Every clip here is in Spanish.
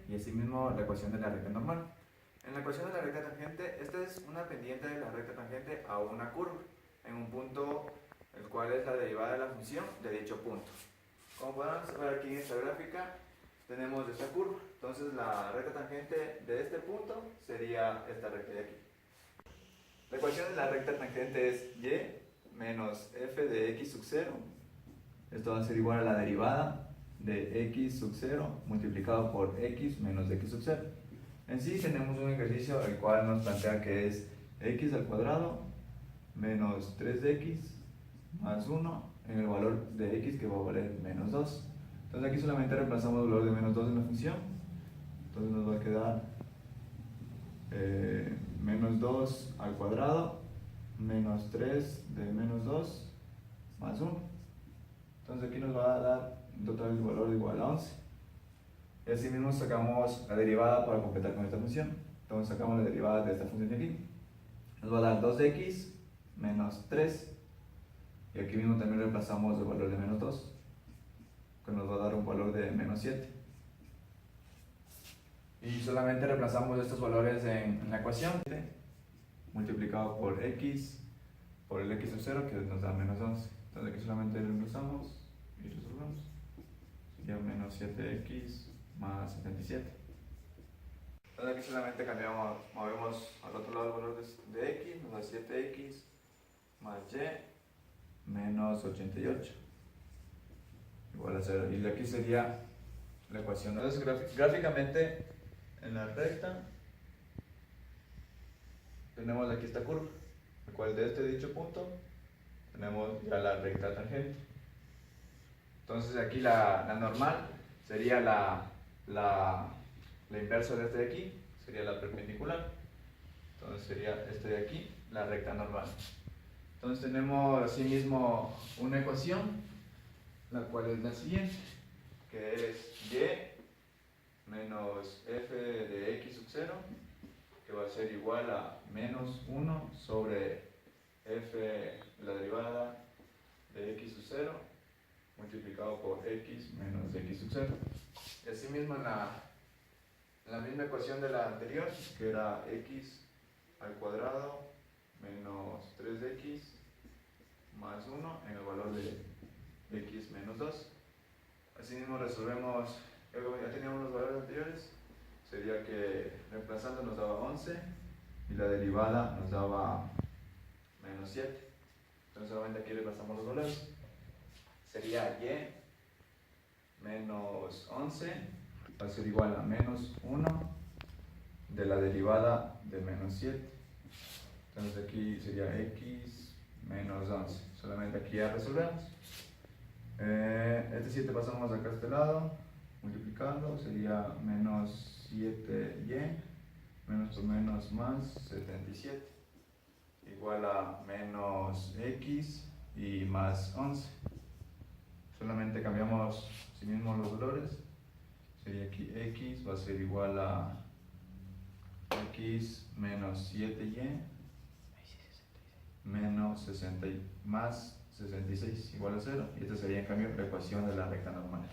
y asimismo la ecuación de la recta normal. En la ecuación de la recta tangente, esta es una pendiente de la recta tangente a una curva, en un punto el cual es la derivada de la función de dicho punto. Como podemos ver aquí en esta gráfica, tenemos esta curva, entonces la recta tangente de este punto sería esta recta de aquí. La ecuación de la recta tangente es y menos f de x sub 0. Esto va a ser igual a la derivada de x sub 0 multiplicado por x menos x sub 0. En sí tenemos un ejercicio el cual nos plantea que es x al cuadrado menos 3x más 1 en el valor de x que va a valer menos 2. Entonces aquí solamente reemplazamos el valor de menos 2 en la función. Entonces nos va a quedar menos 2 al cuadrado menos 3 de menos 2 más 1. Entonces aquí nos va a dar un total de valor igual a 11. Y así mismo sacamos la derivada para completar con esta función. Entonces sacamos la derivada de esta función de aquí. Nos va a dar 2x menos 3. Y aquí mismo también reemplazamos el valor de menos 2, que nos va a dar un valor de menos 7. Y solamente reemplazamos estos valores en la ecuación, multiplicado por x, por el x sub 0, que nos da menos 11. Entonces aquí solamente reemplazamos y resolvemos. Sería menos 7x más 77. Entonces aquí solamente movemos al otro lado el valor de x, nos da 7x más y menos 88 igual a 0. Y aquí sería la ecuación. Entonces gráficamente en la recta tenemos aquí esta curva, la cual de este dicho punto tenemos ya la recta tangente. Entonces aquí la normal sería la inversa de este de aquí, sería la perpendicular. Entonces sería este de aquí, la recta normal. Entonces tenemos asimismo una ecuación, la cual es la siguiente, que es y menos f de x sub 0, que va a ser igual a menos 1 sobre f, la derivada de x sub 0, multiplicado por x menos x sub 0. Y asimismo en la misma ecuación de la anterior, que era x al cuadrado menos 3x más 1 en el valor de x menos 2. Asimismo resolvemos, ya teníamos los valores anteriores, sería que reemplazando nos daba 11 y la derivada nos daba menos 7. Entonces solamente aquí reemplazamos los valores. Sería y menos 11 va a ser igual a menos 1 de la derivada de menos 7. Entonces aquí sería x menos 11. Solamente aquí ya resolvemos. Este 7 pasamos acá a este lado, multiplicando, sería menos 7y, menos por menos más 77, igual a menos x y más 11. Solamente cambiamos sí mismo los valores, sería aquí x va a ser igual a x menos 7y menos 60 más 66 igual a 0, y esta sería en cambio la ecuación de la recta normal.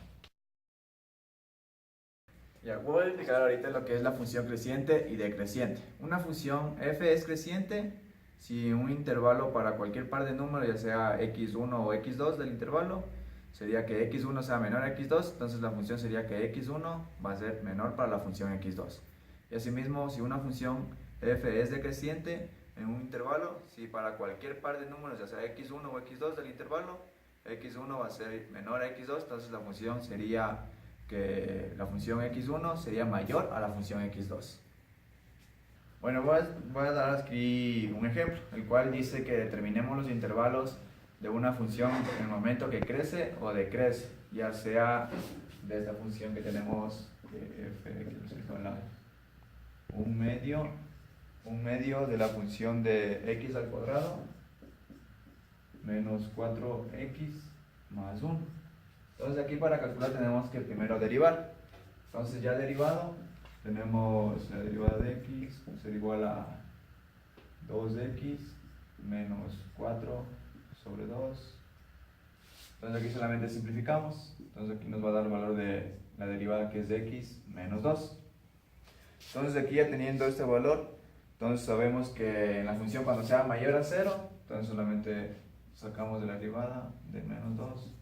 Ya, voy a explicar ahorita lo que es la función creciente y decreciente. Una función f es creciente si un intervalo para cualquier par de números, ya sea x1 o x2 del intervalo, sería que x1 sea menor a x2, entonces la función sería que x1 va a ser menor para la función x2. Y asimismo, si una función f es decreciente en un intervalo, si para cualquier par de números, ya sea x1 o x2 del intervalo, x1 va a ser menor a x2, entonces la función sería que la función x1 sería mayor a la función x2. Bueno, voy a dar aquí un ejemplo, el cual dice que determinemos los intervalos de una función en el momento que crece o decrece, ya sea de esta función que tenemos, un medio de la función de x al cuadrado menos 4x más 1. Entonces aquí para calcular tenemos que primero derivar. Entonces ya derivado, tenemos la derivada de x va a ser igual a 2x menos 4 sobre 2. Entonces aquí solamente simplificamos. Entonces aquí nos va a dar el valor de la derivada, que es de x menos 2. Entonces aquí ya teniendo este valor, entonces sabemos que en la función cuando sea mayor a 0, entonces solamente sacamos de la derivada de menos 2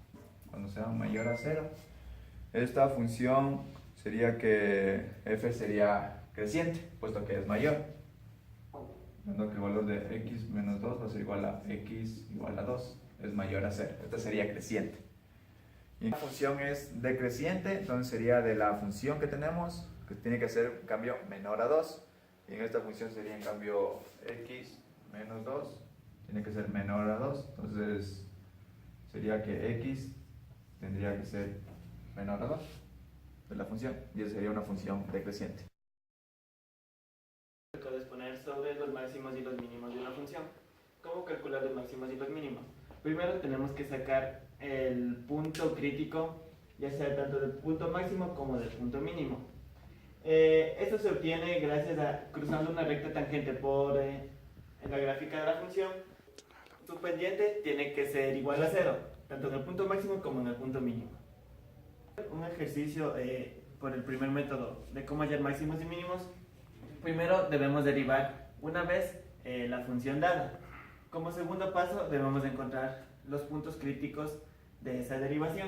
cuando sea mayor a 0. Esta función sería que f sería creciente, puesto que es mayor. Viendo que el valor de x menos 2 va a ser igual a x igual a 2, es mayor a 0. Esta sería creciente. Y la función es decreciente, entonces sería de la función que tenemos, que tiene que ser en cambio menor a 2. Y en esta función sería en cambio x menos 2, tiene que ser menor a 2. Entonces sería que x tendría que ser menor a 2 de la función, y esa sería una función decreciente. Disponer sobre los máximos y los mínimos de una función. ¿Cómo calcular los máximos y los mínimos? Primero tenemos que sacar el punto crítico, ya sea tanto del punto máximo como del punto mínimo. Esto se obtiene gracias a cruzando una recta tangente por en la gráfica de la función. Su pendiente tiene que ser igual a 0, tanto en el punto máximo como en el punto mínimo. Un ejercicio por el primer método de cómo hallar máximos y mínimos. Primero debemos derivar una vez la función dada. Como segundo paso debemos encontrar los puntos críticos de esa derivación.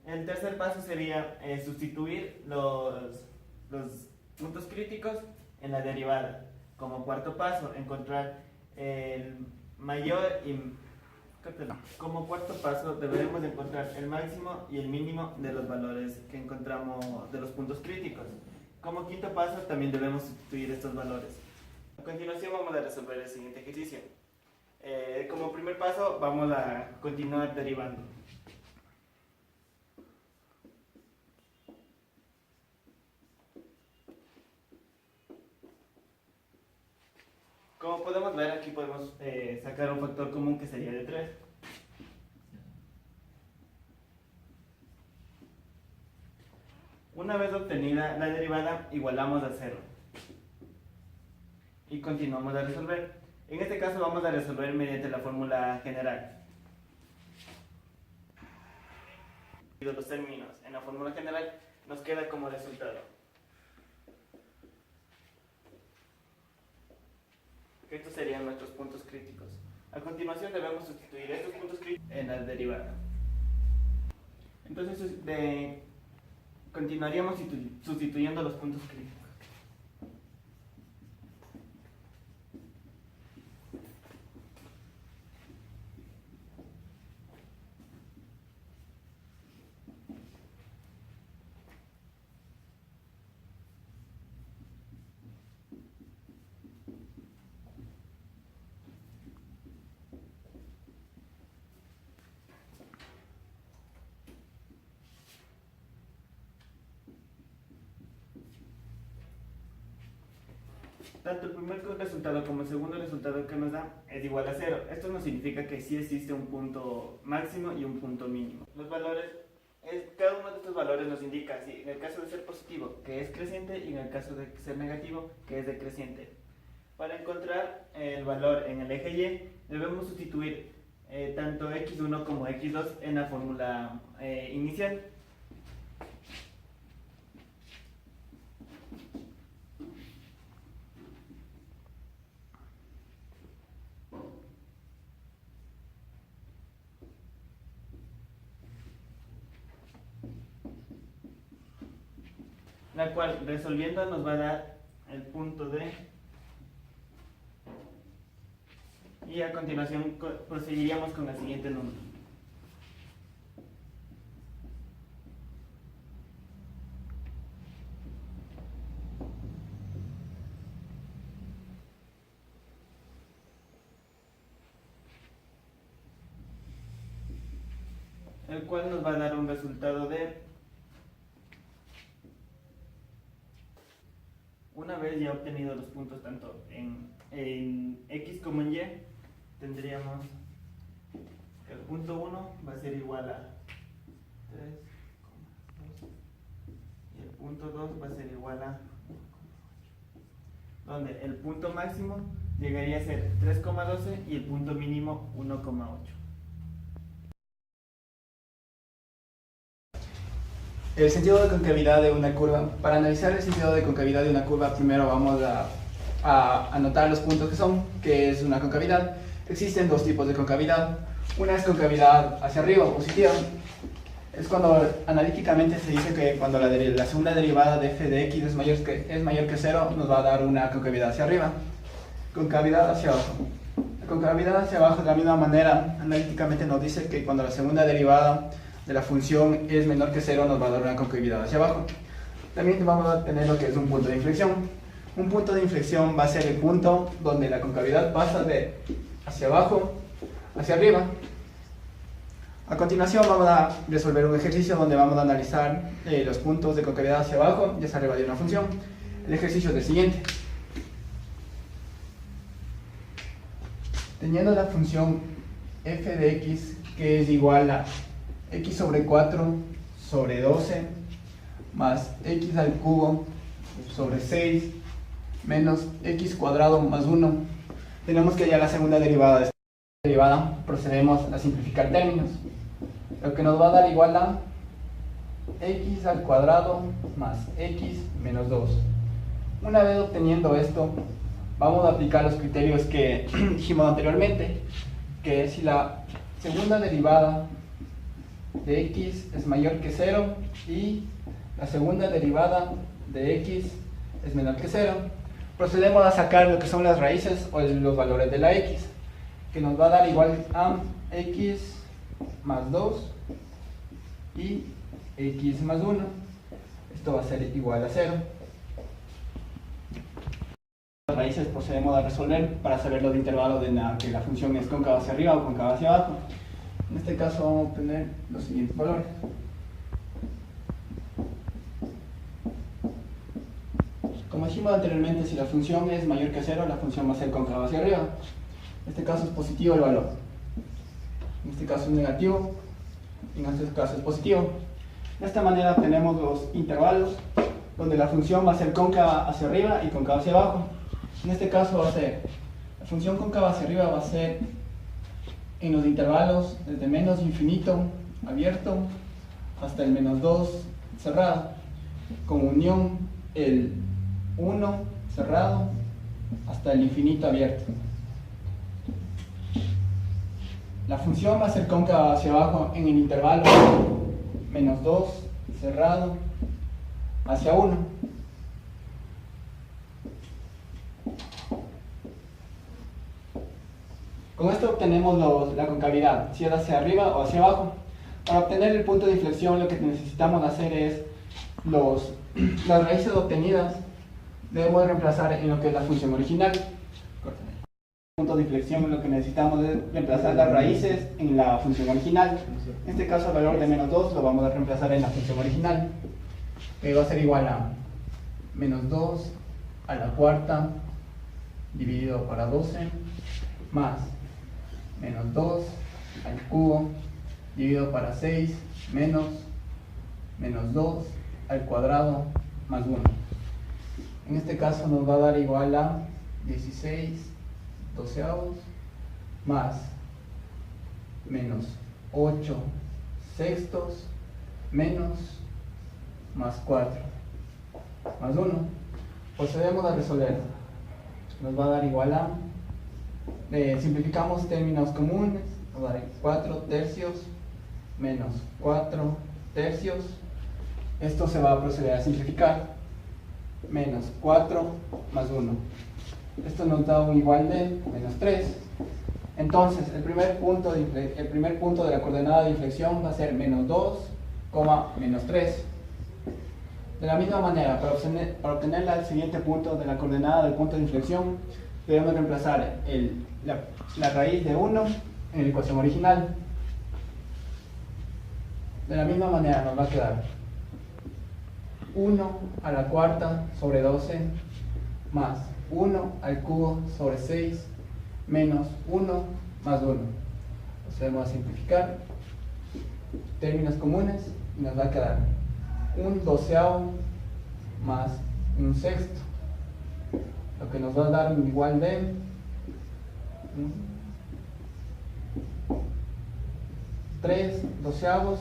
El tercer paso sería sustituir los puntos críticos en la derivada. Como cuarto paso, encontrar el mayor y como cuarto paso deberemos encontrar el máximo y el mínimo de los valores que encontramos de los puntos críticos. Como quinto paso también debemos sustituir estos valores. A continuación vamos a resolver el siguiente ejercicio. Como primer paso vamos a continuar derivando. Como podemos ver, aquí podemos sacar un factor común que sería de 3. Una vez obtenida la derivada, igualamos a 0. Y continuamos a resolver. En este caso vamos a resolver mediante la fórmula general. Los términos en la fórmula general nos queda como resultado. Estos serían nuestros puntos críticos. A continuación debemos sustituir estos puntos críticos en la derivada. Entonces continuaríamos sustituyendo los puntos críticos. Tanto el primer resultado como el segundo resultado que nos da es igual a 0. Esto nos significa que sí existe un punto máximo y un punto mínimo. Los valores, cada uno de estos valores nos indica, si en el caso de ser positivo, que es creciente, y en el caso de ser negativo, que es decreciente. Para encontrar el valor en el eje Y, debemos sustituir tanto x1 como x2 en la fórmula inicial. La cual, resolviendo, nos va a dar el punto D. Y a continuación proseguiríamos con el siguiente número. El cual nos va a dar un resultado de... Una vez ya obtenido los puntos tanto en X como en Y, tendríamos que el punto 1 va a ser igual a 3,2 y el punto 2 va a ser igual a 1,8, donde el punto máximo llegaría a ser 3,12 y el punto mínimo 1,8. El sentido de concavidad de una curva. Para analizar el sentido de concavidad de una curva, primero vamos a anotar los puntos que es una concavidad. Existen dos tipos de concavidad. Una es concavidad hacia arriba o positiva. Es cuando analíticamente se dice que cuando la segunda derivada de f de x es mayor que 0, nos va a dar una concavidad hacia arriba. Concavidad hacia abajo. La concavidad hacia abajo, de la misma manera, analíticamente nos dice que cuando la segunda derivada de la función es menor que 0, nos va a dar una concavidad hacia abajo. También vamos a tener lo que es un punto de inflexión. Un punto de inflexión va a ser el punto donde la concavidad pasa de hacia abajo hacia arriba. A continuación vamos a resolver un ejercicio donde vamos a analizar los puntos de concavidad hacia abajo y hacia arriba de una función. El ejercicio es el siguiente. Teniendo la función f de x que es igual a x sobre 4 sobre 12 más x al cubo sobre 6 menos x cuadrado más 1, tenemos que hallar la segunda derivada de esta derivada. Procedemos a simplificar términos, lo que nos va a dar igual a x al cuadrado más x menos 2. Una vez obteniendo esto, vamos a aplicar los criterios que dijimos anteriormente, que es si la segunda derivada de x es mayor que 0 y la segunda derivada de x es menor que 0. Procedemos a sacar lo que son las raíces o los valores de la x, que nos va a dar igual a x más 2 y x más 1. Esto va a ser igual a 0. Las raíces procedemos a resolver para saber los intervalos de que la función es cóncava hacia arriba o cóncava hacia abajo. En este caso vamos a obtener los siguientes valores. Como dijimos anteriormente, si la función es mayor que 0, la función va a ser cóncava hacia arriba. En este caso es positivo el valor. En este caso es negativo. Y en este caso es positivo. De esta manera obtenemos los intervalos donde la función va a ser cóncava hacia arriba y cóncava hacia abajo. En este caso va a ser, la función cóncava hacia arriba va a ser en los intervalos desde menos infinito abierto hasta el menos 2 cerrado, con unión el 1 cerrado hasta el infinito abierto. La función va a ser cóncava hacia abajo en el intervalo menos 2 cerrado hacia 1. Con esto obtenemos la concavidad, si es hacia arriba o hacia abajo. Para obtener el punto de inflexión, lo que necesitamos hacer es las raíces obtenidas debemos reemplazar en lo que es la función original. Punto de inflexión, lo que necesitamos es reemplazar las raíces en la función original. En este caso el valor de menos 2 lo vamos a reemplazar en la función original, que va a ser igual a menos 2 a la cuarta dividido para 12 más menos 2 al cubo dividido para 6 menos 2 al cuadrado más 1. En este caso nos va a dar igual a 16 doceavos más menos 8 sextos menos más 4 más 1. Procedemos a resolver. Nos va a dar igual a, simplificamos términos comunes, nos va a dar 4 tercios menos 4 tercios. Esto se va a proceder a simplificar. Menos 4 más 1. Esto nos da un igual de menos 3. Entonces, el primer punto de la coordenada de inflexión va a ser menos 2, menos 3. De la misma manera, para obtener el siguiente punto de la coordenada del punto de inflexión, debemos reemplazar la raíz de 1 en la ecuación original. De la misma manera nos va a quedar 1 a la cuarta sobre 12 más 1 al cubo sobre 6 menos 1 más 1. Procedemos a simplificar términos comunes y nos va a quedar un doceavo más un sexto, lo que nos va a dar un igual de 3 doceavos,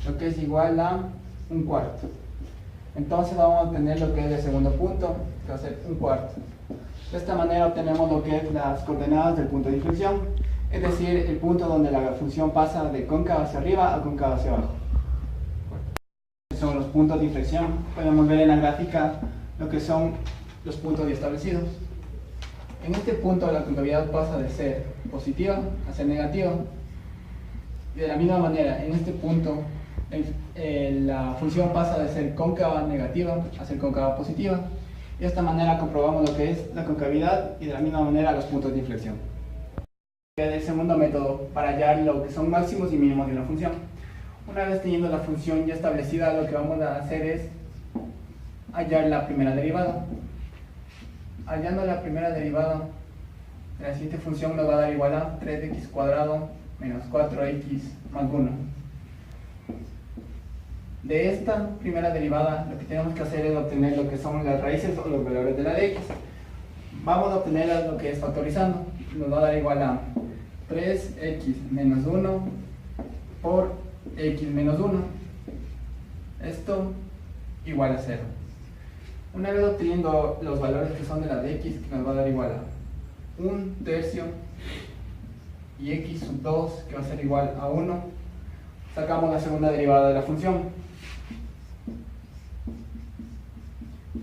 lo que es igual a un cuarto. Entonces vamos a obtener lo que es el segundo punto, que va a ser un cuarto. De esta manera obtenemos lo que es las coordenadas del punto de inflexión, es decir, el punto donde la función pasa de cóncava hacia arriba a cóncava hacia abajo. Son los puntos de inflexión. Podemos ver en la gráfica lo que son los puntos ya establecidos. En este punto la concavidad pasa de ser positiva a ser negativa. Y de la misma manera, en este punto la función pasa de ser cóncava negativa a ser cóncava positiva. Y de esta manera comprobamos lo que es la concavidad y de la misma manera los puntos de inflexión. El segundo método para hallar lo que son máximos y mínimos de una función. Una vez teniendo la función ya establecida, lo que vamos a hacer es hallar la primera derivada. Hallando la primera derivada, la siguiente función nos va a dar igual a 3x cuadrado menos 4x más 1. De esta primera derivada, lo que tenemos que hacer es obtener lo que son las raíces o los valores de la de x. Vamos a obtener lo que es factorizando. Nos va a dar igual a 3x menos 1 por x menos 1. Esto igual a 0. Una vez obteniendo los valores que son de la de x, que nos va a dar igual a 1/3 y x sub 2, que va a ser igual a 1, sacamos la segunda derivada de la función,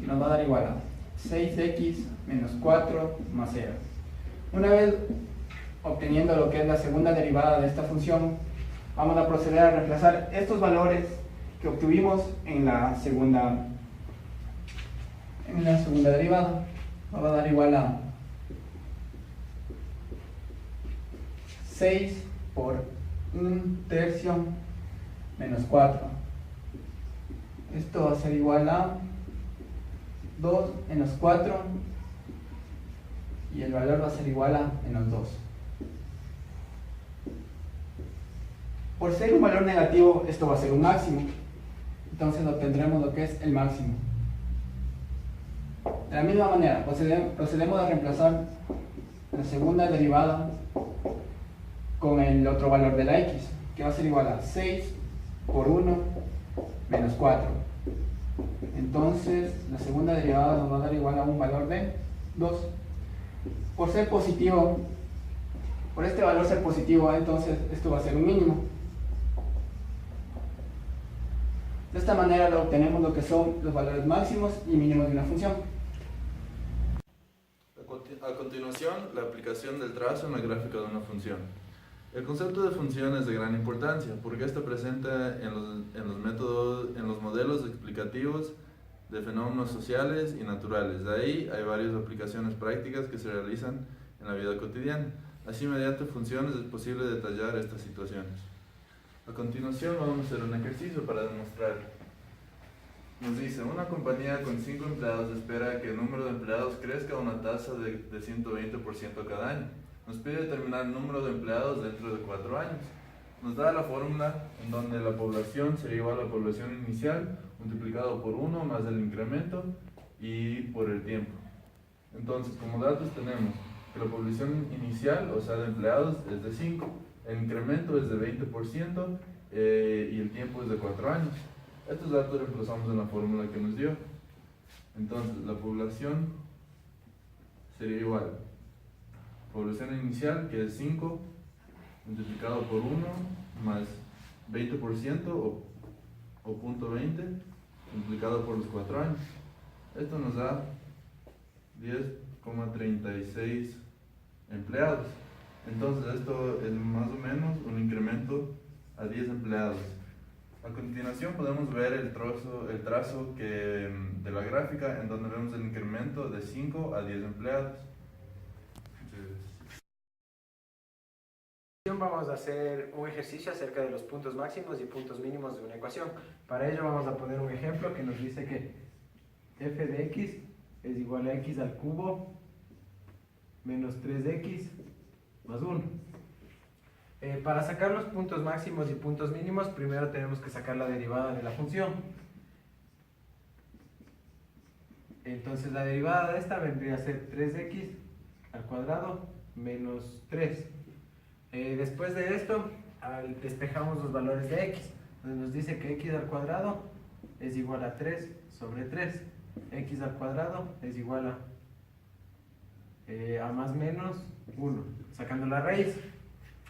que nos va a dar igual a 6x menos 4 más 0. Una vez obteniendo lo que es la segunda derivada de esta función, vamos a proceder a reemplazar estos valores que obtuvimos en la segunda derivada. Va a dar igual a 6 por 1/3 menos 4. Esto va a ser igual a 2 menos 4 y el valor va a ser igual a menos 2. Por ser un valor negativo, esto va a ser un máximo. Entonces obtendremos lo que es el máximo. De la misma manera, procedemos a reemplazar la segunda derivada con el otro valor de la x, que va a ser igual a 6 por 1 menos 4. Entonces, la segunda derivada nos va a dar igual a un valor de 2. Por ser positivo, por este valor ser positivo, entonces esto va a ser un mínimo. De esta manera obtenemos lo que son los valores máximos y mínimos de una función. A continuación, la aplicación del trazo en la gráfica de una función. El concepto de función es de gran importancia porque está presente en los modelos explicativos de fenómenos sociales y naturales. De ahí hay varias aplicaciones prácticas que se realizan en la vida cotidiana. Así, mediante funciones es posible detallar estas situaciones. A continuación vamos a hacer un ejercicio para demostrarlo. Nos dice, una compañía con 5 empleados espera que el número de empleados crezca a una tasa de 120% cada año. Nos pide determinar el número de empleados dentro de 4 años. Nos da la fórmula en donde la población sería igual a la población inicial multiplicado por 1 más el incremento y por el tiempo. Entonces, como datos tenemos que la población inicial, o sea de empleados, es de 5, el incremento es de 20% y el tiempo es de 4 años. Estos datos reemplazamos en la fórmula que nos dio. Entonces, la población sería igual. Población inicial, que es 5, multiplicado por 1, más 20% o 0.20, multiplicado por los 4 años. Esto nos da 10,36 empleados. Entonces, esto es más o menos un incremento a 10 empleados. A continuación podemos ver el trazo de la gráfica en donde vemos el incremento de 5 a 10 empleados. Vamos a hacer un ejercicio acerca de los puntos máximos y puntos mínimos de una ecuación. Para ello vamos a poner un ejemplo que nos dice que f de x es igual a x al cubo menos 3x más 1. Para sacar los puntos máximos y puntos mínimos, primero tenemos que sacar la derivada de la función. Entonces la derivada de esta vendría a ser 3x al cuadrado menos 3. Después de esto, despejamos los valores de x. Entonces nos dice que x al cuadrado es igual a 3 sobre 3. X al cuadrado es igual a más menos 1, sacando la raíz.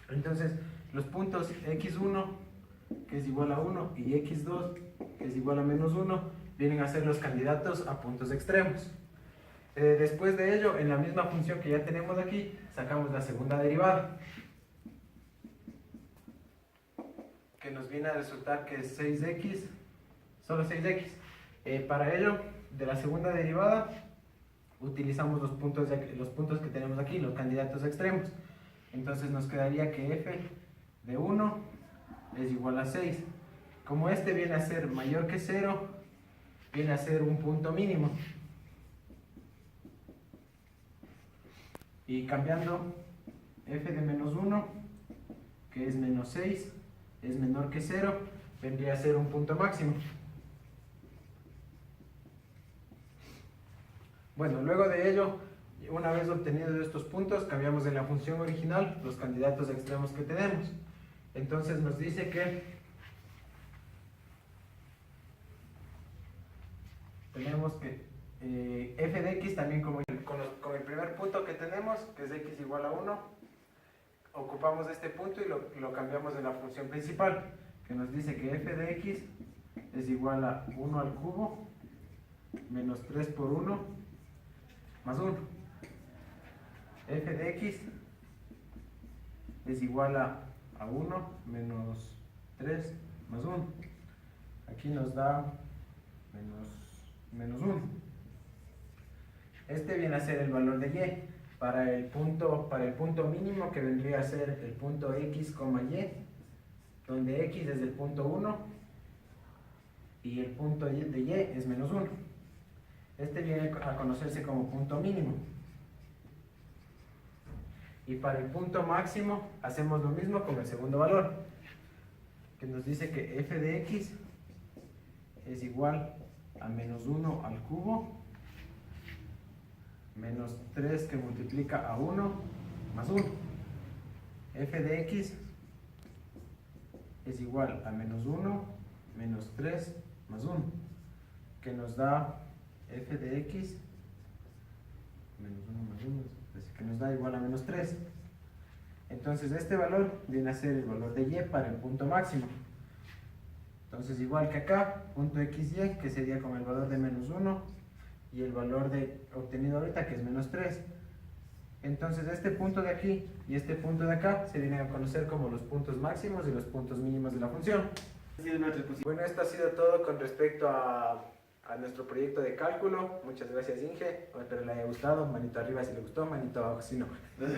Entonces, los puntos x1, que es igual a 1, y x2, que es igual a menos 1, vienen a ser los candidatos a puntos extremos. Después de ello, en la misma función que ya tenemos aquí, sacamos la segunda derivada, que nos viene a resultar que es 6x, solo 6x. Para ello, de la segunda derivada, utilizamos los puntos que tenemos aquí, los candidatos extremos. Entonces nos quedaría que f de 1 es igual a 6. Como este viene a ser mayor que 0, viene a ser un punto mínimo. Y cambiando f de menos 1, que es menos 6, es menor que 0, vendría a ser un punto máximo. Bueno, luego de ello, una vez obtenidos estos puntos, cambiamos en la función original los candidatos extremos que tenemos. Entonces nos dice que tenemos que f de x también con el primer punto que tenemos, que es x igual a 1, ocupamos este punto y lo cambiamos en la función principal, que nos dice que f de x es igual a 1 al cubo menos 3 por 1 más 1. F de x es igual a 1 menos 3 más 1. Aquí nos da menos 1. Este viene a ser el valor de y para el punto mínimo, que vendría a ser el punto x, y, donde x es el punto 1 y el punto de y es menos 1. Este viene a conocerse como punto mínimo. Y para el punto máximo hacemos lo mismo con el segundo valor, que nos dice que f de x es igual a menos 1 al cubo menos 3 que multiplica a 1 más 1. F de x es igual a menos 1 menos 3 más 1, que nos da f de x menos 1 más 1, que nos da igual a menos 3. Entonces este valor viene a ser el valor de y para el punto máximo. Entonces, igual que acá, punto xy, que sería con el valor de menos 1 y el valor obtenido ahorita, que es menos 3. Entonces este punto de aquí y este punto de acá se vienen a conocer como los puntos máximos y los puntos mínimos de la función. Bueno, esto ha sido todo con respecto a nuestro proyecto de cálculo. Muchas gracias, Inge. Espero le haya gustado. Manito arriba si le gustó, manito abajo si no.